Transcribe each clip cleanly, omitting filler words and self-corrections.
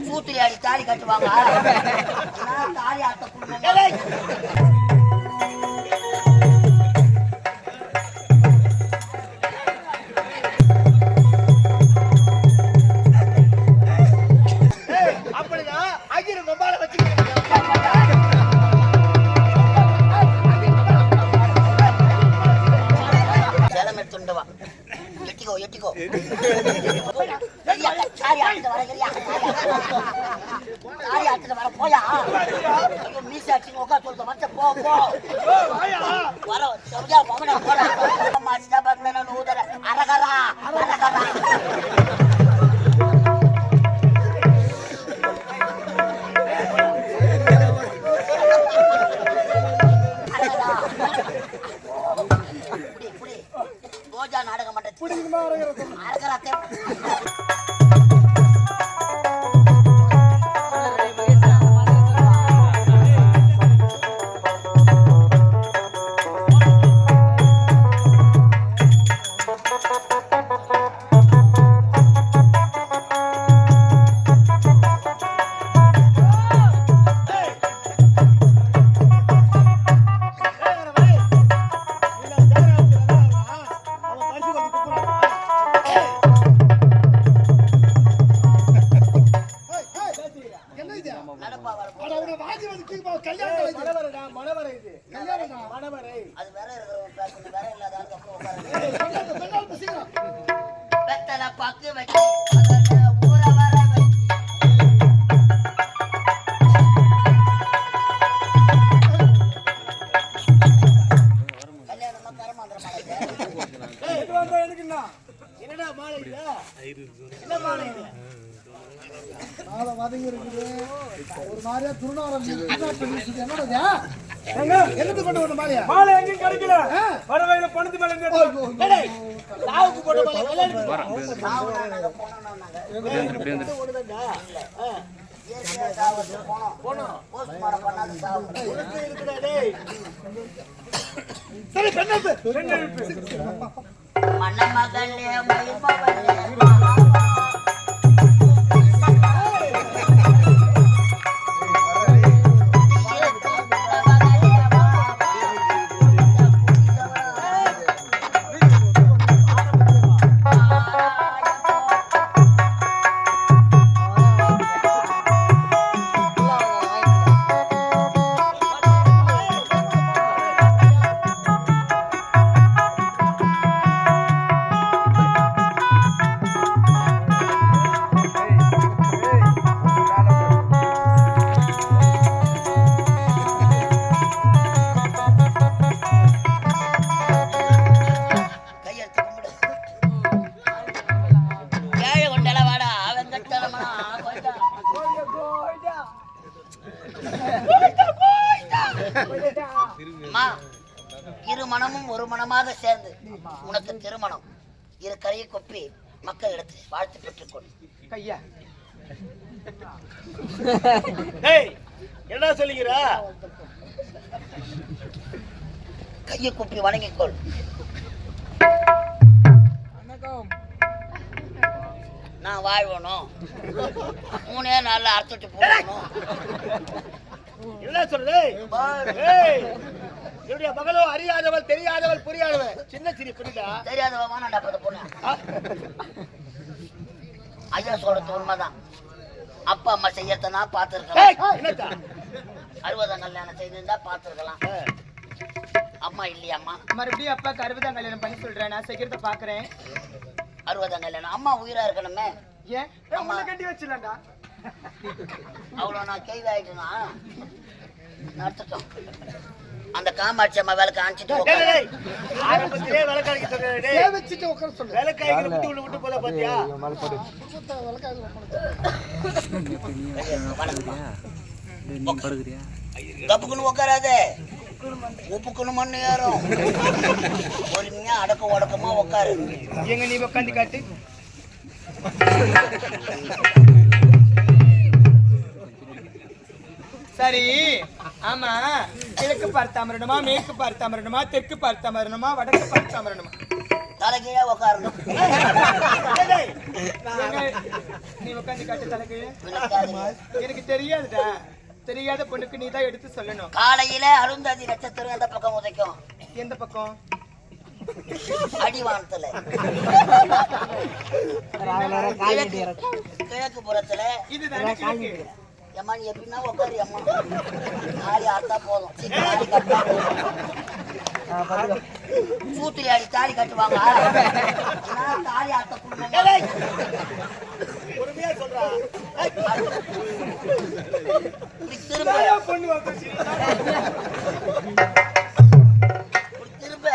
சூத்திரி ஆடி தாலி கட்டுவாங்க. தாலி ஆட்ட குடும்பம் அப்படிதான் ஐயர் மொபைல வச்சு சேலம் எடுத்துண்டவா. எட்டிக்கோ எட்டிக்கோ வர போயா மீசா உட்கா சொல்ற மச்ச போ போ வர ஊதர அரகரா அரகரா நாடகம் அரகராத்தே ஒரு மாதிரியா துருநாரம் என்னது கொண்டு வந்த மாலையா மாலை எங்கேயும் கிடைக்கல வரவையில பணத்து மேல சாவுக்கு போட்ட இரு மனமும் ஒரு மனமாக சேர்ந்து உனக்கு திருமணம். இரு கரையை கொப்பி மக்கள் எடுத்து வாழ்த்து பெற்றுக்கொள். கையா என்ன சொல்லுகிற? கையை கொப்பி வணங்கிக்கொள். நான் வாழ்வணும் 3 நாள்ல அறுத்துட்டு போகணும். என்ன சொல்றது? என்னுடைய மகளோ அறியாதவள், தெரியாதவள், புரியாதவள். சின்ன சிறு புரியுதா? தெரியாதவ வேணாண்டா பொண்ணு. ஐயா சொல்றது உண்மைதான். அப்பா அம்மா செய்யறத நான் பார்த்துருக்கேன். 60 கல்யாணம் செய்திருந்தா பார்த்துருக்கலாம். அம்மா இல்லையாம்மா? மறுபடியும் அப்பாக்கு 60 கல்யாணம் பண்ணி சொல்றேன். நான் செய்யறத பாக்குறேன். 60 கல்யாணம் அம்மா உயிரா இருக்கணுமே. ஏன் அம்மா கட்டி வச்சிடலாம்டா? அவ்வளோ நான் கேள்வி ஆயிட்டுனா நடத்தட்டும். அந்த காமாட்சி அம்மா வேலை காமிச்சிட்டு ஆரம்பத்திலே வேலை காணிக்க சொல்றேன். வச்சுட்டு உட்கார சொல்றேன். வேலை காய்கிற விட்டு விட்டு போல பாத்தியா? தப்புக்குன்னு உட்காராதே. உப்புக்குன்னு மண்ணு ஏறும். பொறுமையா அடக்க உடக்கமா உட்காரு. எங்க நீ உட்காந்து காட்டு. சரி, ஆமா, கிழக்கு பார்த்து அமரணுமா, மேற்கு பார்த்து அமரணுமா, தெற்கு பார்த்து அமரணுமா, வடக்கு பார்த்து அமரணுமா? தலைகீழே உட்காரணும். நீ உட்காந்து காட்டு தலைக்கு. விளக்காதீங்க. எனக்கு தெரியாதுடா. தெரியாத பொண்ணுக்கு நீ தான் எடுத்து சொல்லணும். காலையில அருந்ததி நட்சத்திரம் எந்த பக்கம் உதைக்கும்? எந்த பக்கம்? அடிவானத்துல. கிழக்கு புறத்துல. இதுதானே கிழக்கு. எம்மா நீ எப்படின்னா உட்காரு அம்மா. தாலி ஆத்தா போதும். தாலி கட்டா சூத்திரி ஆடி தாலி கட்டுவாங்க. தாலி ஆத்த பொறுமையா சொல்றா. திரும்ப பொண்ணு வந்து திரும்ப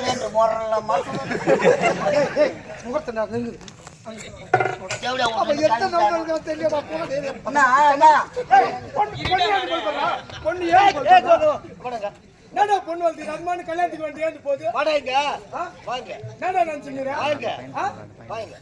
2 மோரல்ல மாசம் பொண்ணு வந்து ரத்மான கல்யாணத்துக்கு வந்து போகுது. வாங்க வாங்க என்னடா நான் சொன்னேன். வாங்க வாங்க.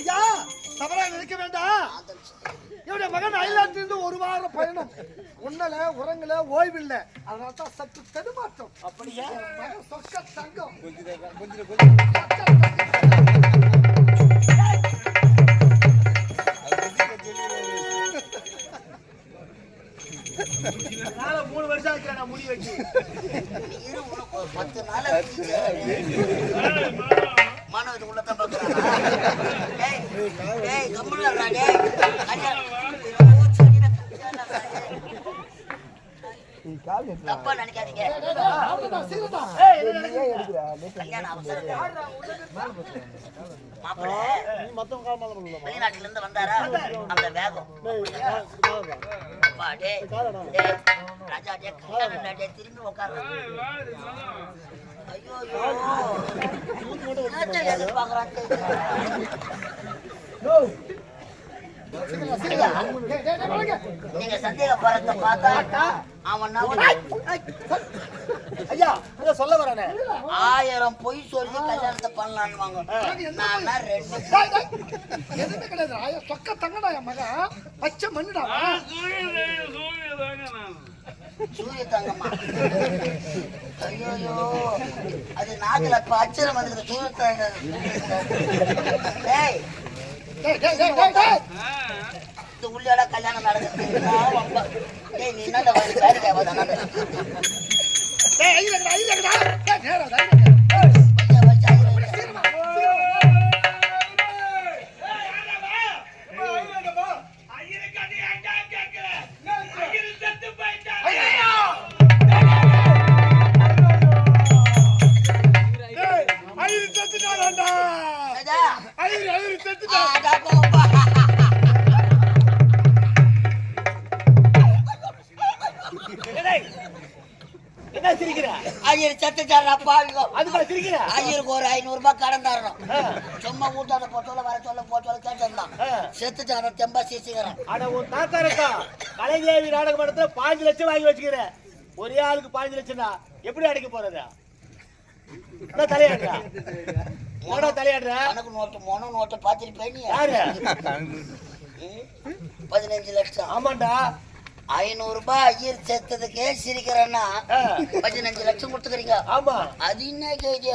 ஐயா தவறா நினைக்க வேண்டாம். என்னுடைய மகன் அயல்நாட்டிலிருந்து 1 வார பயணம். உண்ணல உறங்கல ஓய்வில்ல. அதனால தான் சற்று தடுமாற்றம். அப்படியா? சொக்க தங்கம் நாள 3 வருஷம் ஆச்சு நான் முடி வச்சு. 10 நாள் மானவ இது உள்ளதான் பாக்குறாங்க. டேய் கம்முனு இருடா டேய். தப்பா நினைக்காதீங்க. கல்யாணம் அவசரம். மாப்பிள்ளை வெளிநாட்டுல இருந்து வந்தாரா அந்த வேகம். டேய் ராஜா டே கல்யாணம் டே திரும்பி உட்கார்றான். ஐயோ எதிர்பார்க்கறான். நீங்க சந்தேகப்படுறத பார்த்தா அவன் ஐயா அத சொல்ல வரானே 1000 பொய் சொல்லி கல்யாணத்தை பண்ணலான்னு வாங்க. நான் 2 எதுமே கிடையாது. ஆயா சொக்க தங்கடா என் மக பச்சை மண்ணுடா. சூரிய தங்கம்மா. ஐயோ அது நாக்குல அச்சரம் வந்து சூரிய தங்கம். டேய் இந்த உள்ளாட கல்யாணம் நடக்குது. டேய் நீ என்னடா வந்து வேலை தேவைதானே. டேய் ஐயடா ஐயடா டேய் நேரா டேய் என்ன சிரிக்கிற? ஐயர் செத்துட்டாரா பாவிங்க. அதுக்கு சிரிக்கிற? ஐயருக்கு ஒரு 500 ரூபாய் கடன் தரணும். சும்மா ஊட்டாத போட்டோல வர சொல்ல கேட்டிருந்தான். செத்துட்டார தெம்பா சீசிக்கிறேன். ஆனா உன் தாத்தா இருக்கா கலைஞேவி நாடக மன்றத்துல 5 லட்சம் வாங்கி வச்சுக்கிற. ஒரே ஆளுக்கு 5 லட்சம்னா எப்படி அடைக்க போறது? தலையாடுறா தலையாடுற கணக்கு நோட்டு மொன நோட்டை பார்த்துருப்பேன் நீ. யாரு? 15 லட்சம். ஆமாண்டா 500 ரூபாய் ஐயர் செத்ததுக்கே சிரிக்கிறேன்னா 15 லட்சம் கொடுத்துக்கிறீங்க. ஆமா அது என்ன கேஜி?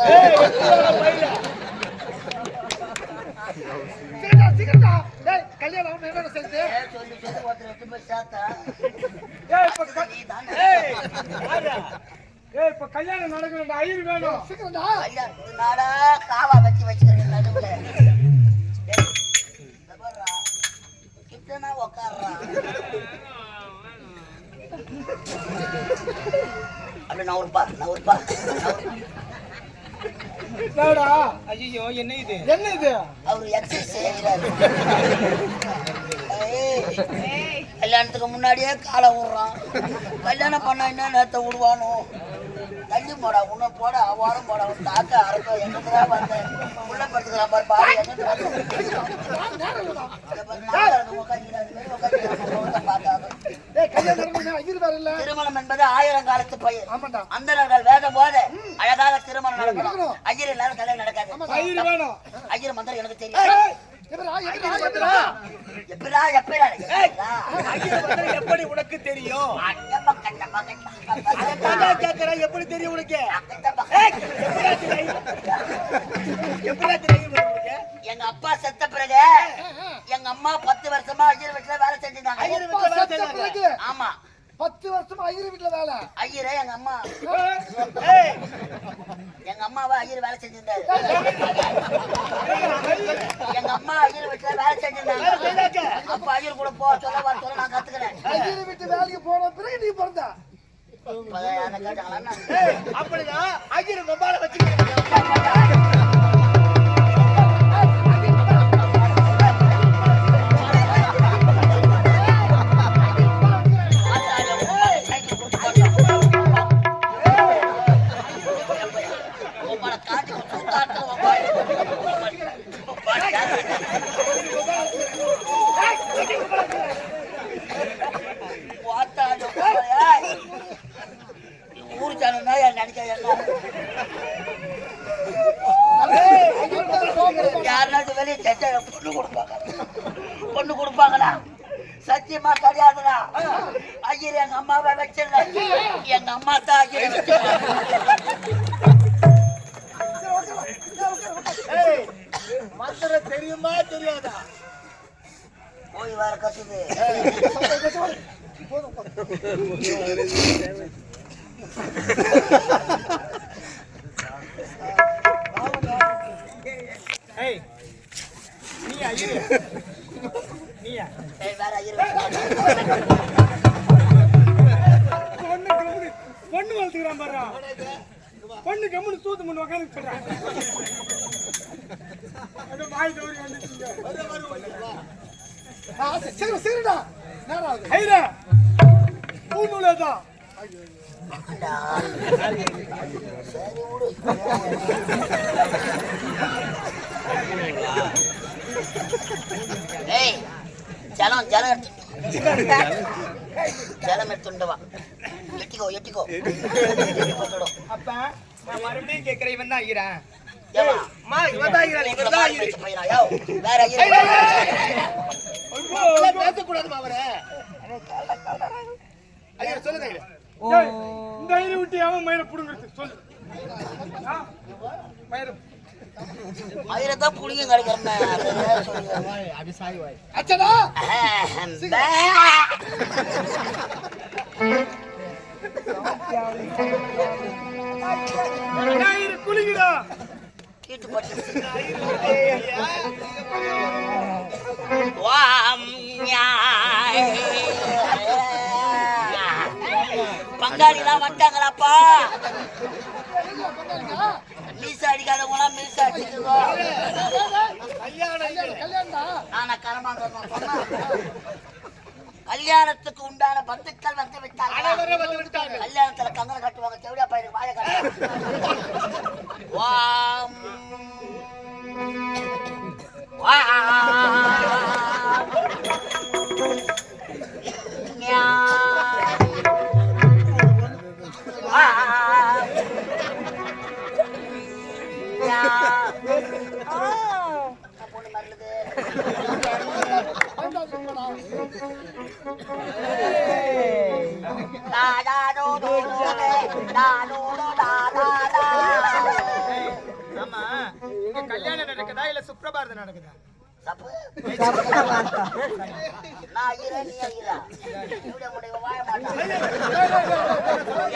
கல்யாணம் சொல்லி ஒருத்தர் 8 போய் சேர்த்தா ஏய் இப்ப கல்யாணம் நடக்கணும்டா ஐயர் வேணும் சீக்கிரம்டா. ஐயா நாடா காவா வச்சிருக்கேன் நடுவுல கிட்டனா உக்காடுறா அப்படி நவுறுப்பா என்னடா? ஐயோ என்ன இது? என்ன இது? அவரு எக்ஸசைஸ் செய்யறாரு. கல்யாணத்துக்கு முன்னாடியே காலை விடுறான். கல்யாணம் பண்ண என்ன நேரத்தை விடுவானோ? தள்ளி போடா, உன்னை போட அவாரம் போட, தாக்க அரைக்க எங்கதான் வந்தேன் உள்ள படுத்துக்கிறான் பாரு பாரு எங்கிட்டு திருமணம் என்பது 1000 காலத்து பயிர். அந்தனர்கள் வேதம் போத அழகாக திருமணம் நடக்கணும். ஐயர் எல்லாரும் கல்யாணம் நடக்காது. ஐயர் வேணும் ஐயர் மந்திரம் எனக்கு தெரியும். எப்படி உனக்கு தெரியும்? எப்படி தெரியும் உனக்கு? எங்க அப்பா செத்த பிறகு எங்க அம்மா 10 வருஷமா ஐயர் வீட்டுல வேலை செஞ்சிருந்தாங்க. ஆமா 10 வருஷமா ஐயர் வீட்டுல வேலை. ஐயரே எங்க அம்மாவை ஐயர் வேலை செஞ்சிருந்தாரு. எங்க அம்மா ஐயர் வீட்டுல வேலை செஞ்சிருந்தாங்க. அப்ப ஐயர் கூட போ சொல்ல வர சொல்ல நான் கத்துக்கிறேன். ஐயர் வீட்டு வேலைக்கு போன பிறகு நீ பிறந்த. அப்படிதான் ஐயர் மொபைல வச்சுக்கிறேன். ஊரு சாணம் நினைக்க யாருனாச்சும் வெளியே செஞ்ச பொண்ணு கொடுப்பாங்களா? சத்தியமா கிடையாதுடா. ஐயர் எங்க அம்மாவை வச்சிருந்த எங்க அம்மா தான் ஐயர் மந்திரம் தெரியுமா தெரியாதா? போய் வேற கத்துது. நீ ஐயர் நீயா? வேற ஐயர் பொண்ணு வளர்த்துக்கிறான் பாரு. பொண்ணு கம்முன்னு தூத்து முன்னு உட்காந்து சொல்றான். வாய் தவறி வந்துச்சுங்க. சீக்கிரம்டா. நேரம் ஆகுது. ஐயா பூநூலதான் ஜலம் எடுத்துண்டவா. எட்டிக்கோ அப்ப நான் மறுபடியும் கேட்கிறேன், இவன் தான் ஐயரா? வேற பேசக்கூடாது அவரை. ஐயா சொல்லுங்க. இந்த ஐயரை விட்டு அவன் மயிரை புடுங்கிறது சொல்லு. மயிரத்தான் புளியும் கிடைக்கிறேன். அச்சடா குளிக்கிறா கீட்டு பட்டு பங்காளிலாம் வந்துட்டாங்களாப்பா. மீச அடிக்காதவங்களாம் மீச அடிச்சுக்கோ. நானா கரமாங்க கல்யாணத்துக்கு உண்டான பந்துக்கள் வந்து விட்டாங்க. கல்யாணத்துல கங்கணம் கட்டுவாங்க. செவிடா பயிருக்கு வாழை பொண்ணு மருளுது. ஆமா, இங்க கல்யாணம் நடக்குதா இல்ல சுப்ரபாரதம் நடக்குதா? தப்பு நான் ஐயரே நீ ஐயரா இப்படி உடைய வாழ மாட்டான்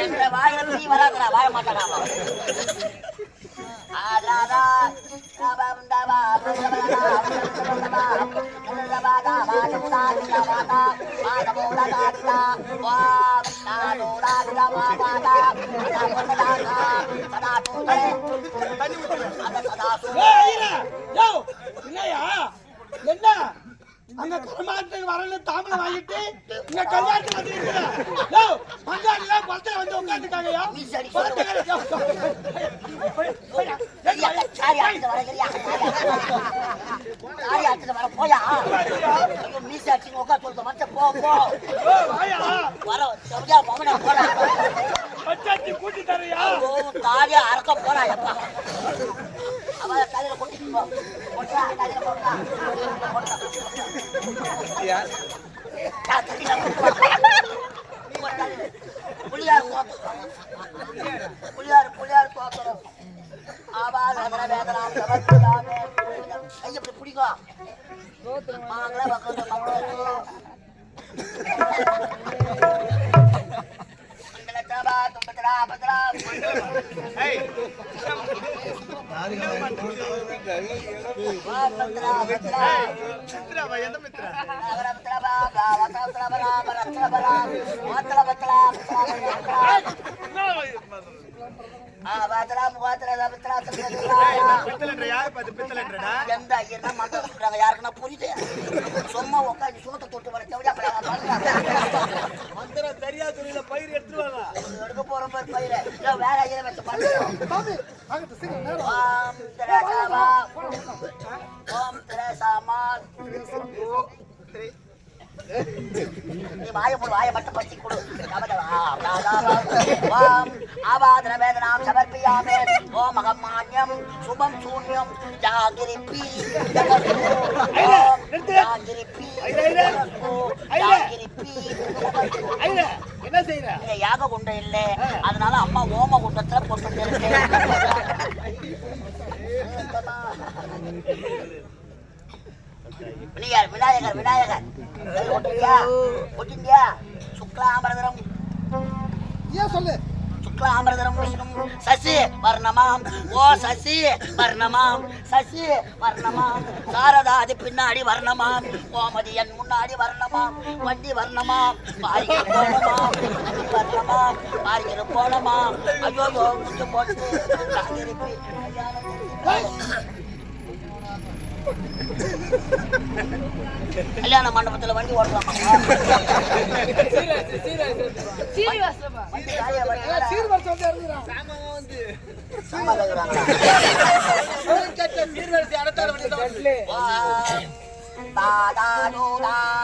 என்ற வாயில நீ வராதடா வாழ மாட்டானா ஆதாதா தபந்தபா தபந்தபா தபந்தபா மாதமுதா தபந்தபா மாதமுதா தபந்தபா வா நானோடா தபந்தபா தபந்தபா சதாசுதே அந்த சதாசுதே யோ இல்லையா என்ன நீங்க கர்மாத்துக்கு வரல தாமரை வாங்கிட்டு இங்க கல்யாணத்துக்கு வந்துருக்கீங்க யோ பஞ்சாயத்துல பர்த்தல வந்து உட்கார்ந்துட்டாங்கயா மீசடி சாரி ஆத்து வரங்கறியா சாரி ஆத்து வர போயா ஐயோ மீசாச்சி உட்கார் சொல்ற மச்ச போ போ வாயா வர சவுஜா மாமனா போடா பச்சாச்சி கூட்டி தரையா ஓ தாடியா அறக்க போடா எப்பா அவ தலையில கொட்டி போ போடா தலையில போடா யா தாத்தில புளியார் தோத்துறோம் ஆபால் அதர வேதலாம் சமர்ப்பிதாமே ஐயப்படி பிடிக்கும் மாங்கள பக்கம் மங்களத்தபா தும்பத்ரா பத்ரா ஏய் பத்ரா பத்ரா மித்ரா எந்த மித்ரா பத்ரா பா பத்ரா பரா பத்ரா பரா பத்ரா பத்ரா எந்த ஐயனா மந்திரம் சொல்றாங்க யாருக்குன்னா புரியுது சும்மா உட்காந்து சோத்தை தொட்டு வர மந்திரம் தெரியா துணியில பயிர் எடுத்துருவாங்க எடுக்க போற மாதிரி பயிர வேற ஐயனை வச்சு பண்ணுறோம் ஓம் திரேசாமா ஓம் திரேசாமா நீ வாய மட்டும் பத்தி கொடு ஓம் ஆபாதன வேதனாம் சமர்ப்பியாமே ஓம் அகமான்யம் சுபம் சூன்யம் ஜாகிரிப்பி ஜாகிரிப்பி ஜாகிரிப்பி என்ன செய்யற இங்க யாக குண்டம் இல்லை அதனால அம்மா ஓம குண்டத்துல போட்டு விநாயகர் விநாயகர் ஒட்டிந்தியா சுக்லாம்பரதரம் ஏன் சொல்லு சுக்லாம்பரதரம் விஷ்ணும் சசி வர்ணமாம் ஓ சசி வர்ணமாம் சசி வர்ணமாம் சாரதாதி பின்னாடி வர்ணமாம் கோமதி என் முன்னாடி வர்ணமாம் வண்டி வர்ணமாம் பாரிகள் போனமாம் வர்ணமாம் பாரிகள் போனமாம் ஐயோ முட்டு போட்டு கல்யாண மண்டபத்துல வண்டி ஓட்டலாமா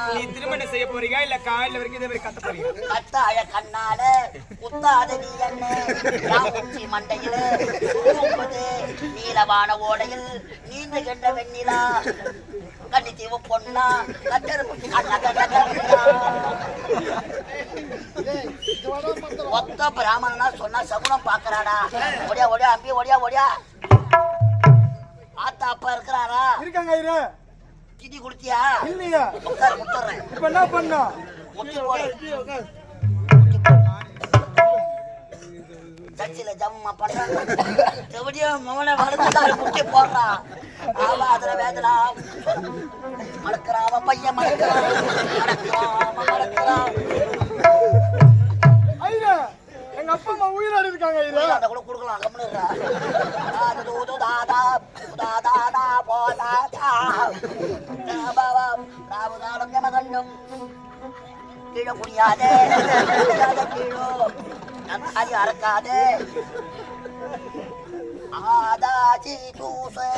நீ திருமணம் செய்ய போறீங்க இல்ல காலையில வரைக்கும் இதே மாதிரி கத்த போறீங்க கத்தாழ கண்ணால குத்தாத நீ என்ன யாமுச்சி மண்டையில நீலவான ஓடையில் நீந்து கென்ற வெண்ணிலா கன்னித்தீவு பொண்ணா கட்டெருப்பு மொத்த பிராமணனா சொன்னா சகுனம் பாக்குறாடா ஒடியா ஒடியா அம்பி ஒடியா ஒடியா ஆத்தா அப்பா இருக்கிறாரா இருக்காங்க ஐயா திதி குடுத்தியா இல்லையா உட்கார் முத்துறேன் இப்ப என்ன பண்ணா முத்தி போடு சர்ச்சில ஜம்மா பண்றாங்க எப்படியோ மவனை வளர்த்துட்டாரு முட்டி போடுறான் ஆவா அதுல வேதனா மறக்கிறான் அவன் பையன் மறக்கிறான் ஐயா எங்க அப்பா அம்மா உயிரோடு இருக்காங்க ஐயா அந்த கூட கொடுக்கலாம் கம்முனுறா அது தூது தாதா தாதா போதா பாபாம் ராவுதானம் யமகண்டம் கீழே குடியாதே கீழோ நந்தாதி அறக்காதே ஆதாச்சி தூசே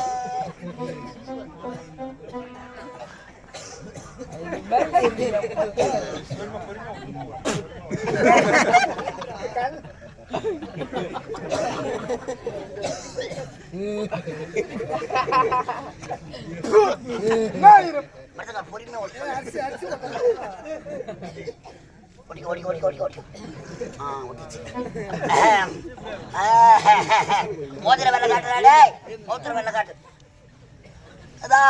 பொறுமையா மோதிர வெள்ள காட்டுறாடே மோதிர வெள்ள காட்டு போதா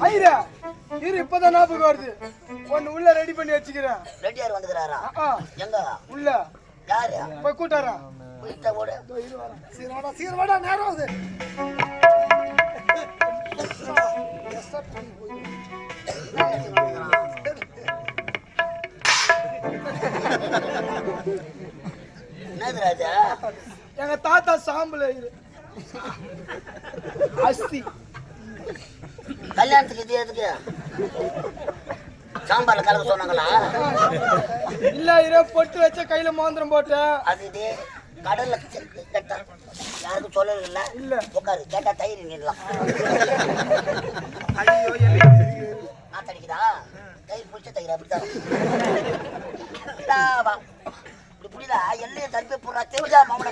ஐயா இரு இப்பதான் ஞாபகம் வருது ஒன்னு உள்ள ரெடி பண்ணி வச்சுக்கிறேன். ரெடியார் வந்துக்கிறாரா? எங்க உள்ள யாரு போய் கூட்டாரா? வீட்டை ஓடு. சீரவாடா சீரவாடா நேரம் ஆகுது. என்னது ராஜா? எங்க தாத்தா சாம்பல அஸ்தி கல்யாணத்துக்கு இது எதுக்கு சாம்பார்ல கலக்க சொன்னாங்களா? இல்ல இரு பொட்டு வச்ச கையில மோந்திரம் போட்டேன். அது இது கடல்ல கேட்டா யாருக்கும் சொல்லல இல்ல. இல்ல உட்காரு கேட்டா தயிர் நிடலாம். நான் தடிக்குதா தயிர் பிடிச்ச தயிர் அப்படித்தான் இப்படி புரியல. எல்லையை தடுப்பே போடுறா தெரிஞ்சா மாமனா.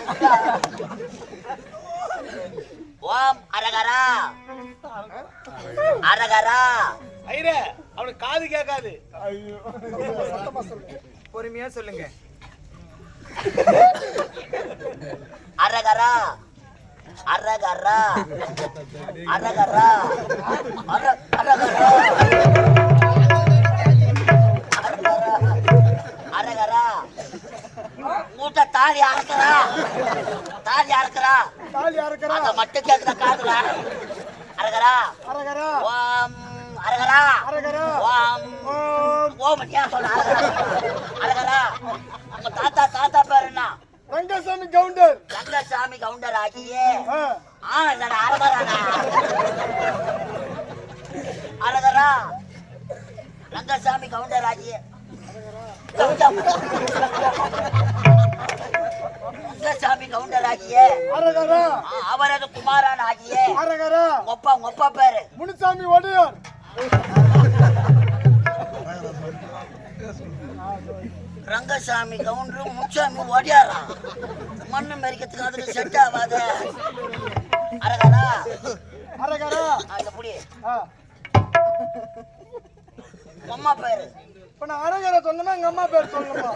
ஓம் அரகரா அரகரா. ஐரே அவனுக்கு காது கேட்காது. பொறுமையா சொல்லுங்க. அரகரா அரகரா அரகரா அரகரா அரகரா. மூட்டை தாலி அறக்கிறா தாலி அறக்கிறா தாலி அறுக்கறா. அத மட்டும் கேக்குற காதுல. அரகரா அரகரா ஓம் அரகரா அரகரா ஓம் ஓம் ஓம் ஏன் சொல்ல அரகரா. உங்க தாத்தா பேர் என்ன? ரங்கசாமி கவுண்டர். ரங்கசாமி கவுண்டர் ஆகியே ஆ இல்லடா அரகராடா அரகரா. ரங்கசாமி கவுண்டர் ஆகியே ரங்கசாமி கவுண்டர் ஆகியே அரகரா அவரது குமாரன் ஆகியே அரகரா ஒப்பா பேரு முனுசாமி ஒடியார். ரங்கசாமி கவுண்டர் முச்சாமி ஓடியாரா. மண்ணு மெரிக்கிறதுக்கு அதுக்கு செட் ஆகாது. அரகரா அரகரா எப்படி ஆ அம்மா பேரு? இப்ப நான் அரகரா சொன்னா எங்க அம்மா பேர் சொல்லணுமா?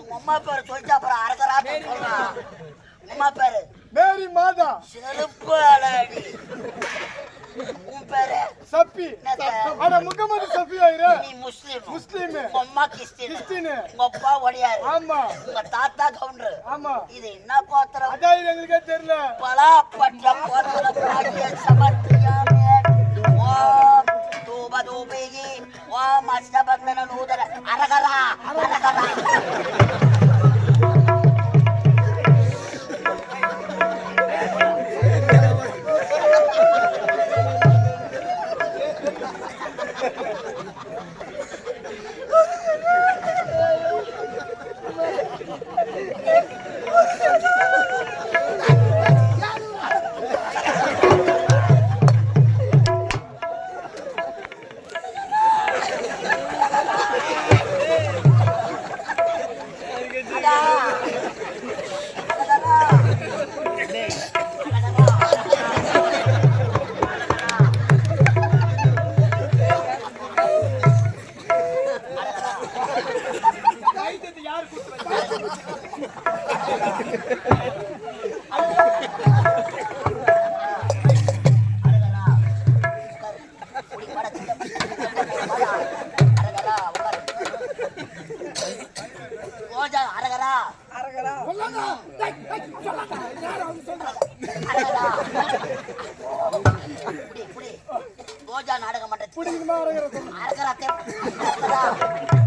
உங்க அம்மா பேரு சொல்லிட்டு அப்புறம் அரகரா சொல்றான். அம்மா பேரு மேரி மாதா. செருப்பு அலடி. உன் பேரு சப்பி. ஆனா முகமது சஃபி ஐரே நீ முஸ்லிம். முஸ்லிம். உங்க அம்மா கிறிஸ்டின். கிறிஸ்டின். உங்க அப்பா ஒடியாரு. ஆமா உங்க தாத்தா கவுண்டர். ஆமா இது என்ன கோத்திரம்? அதான் எங்களுக்கே தெரியல. பலாப்பற்ற கோத்திரம் பாக்கிய சமர்த்தியாமே. ஓம் தூப தூபிகி ஓம் அஷ்டபந்தன நூதன அரகரா அரகரா.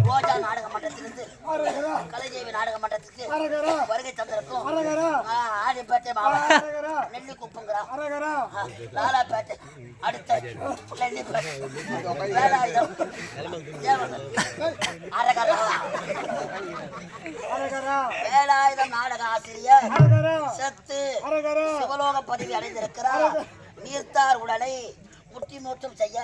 ரோஜா நாடக மன்றத்திலிருந்து கலைதேவி நாடக மன்றத்துக்கு வருகை தந்திருக்கும் ஆடிப்பேட்டை மாவட்டம் நெல்லிக்குப்பங்கிறோம் லாலாப்பேட்டை அடுத்த நெல்லிப்பேட்டை வேலாயுதம் அரகரா வேலாயுதம் நாடக ஆசிரியர் செத்து சிவலோக பதவி அடைந்திருக்கிறார். நீர்த்தார் உடலை முற்றி மூச்சம் செய்ய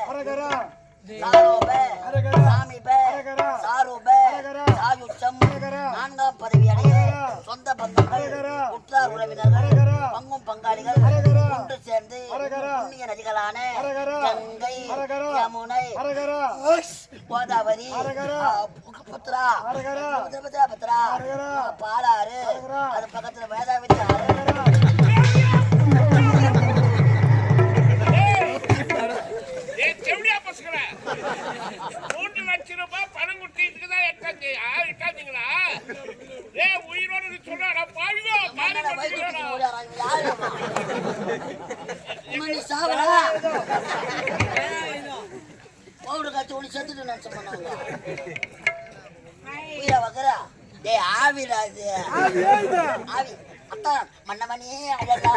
சாரோப அரகரா. சாமிப அரகரா. சாரூப அரகரா. சாயுச்சம் அரகரா. 4ஆம் பதவி அடைய அரகரா. சொந்த பந்தங்கள் அரகரா. உற்றார் உறவினர்கள் அரகரா. பங்கும் பங்காளிகள் அரகரா. ஒன்று சேர்ந்து அரகரா. புண்ணிய நதிகளான அரகரா. கங்கை அரகரா. யமுனை அரகரா. கோதாவரி அரகரா. புத்ரா அரகரா. பத்ரா அரகரா. பாலாறு அரகரா. அது பக்கத்துல வேதாவதி ஆறு அரகரா. ஏய் செவடியா பசங்களா 3 லட்சம் ரூபாய் பணம் கொடுத்ததுக்கு தான் எட்டாந்தீங்களா ஏய் உயிரோட சொல்றாடா பாவியோ காலி பண்ணிடுறா பவுடர் காய்ச்சி ஒண்ணு செத்துட்டு நினைச்சு பண்ணாங்க உயிரை வைக்கிறா டேய் ஆவிடா அது ஆவி ஏய்தா. ஆவி அத்தான் மன்னமணியே அழகா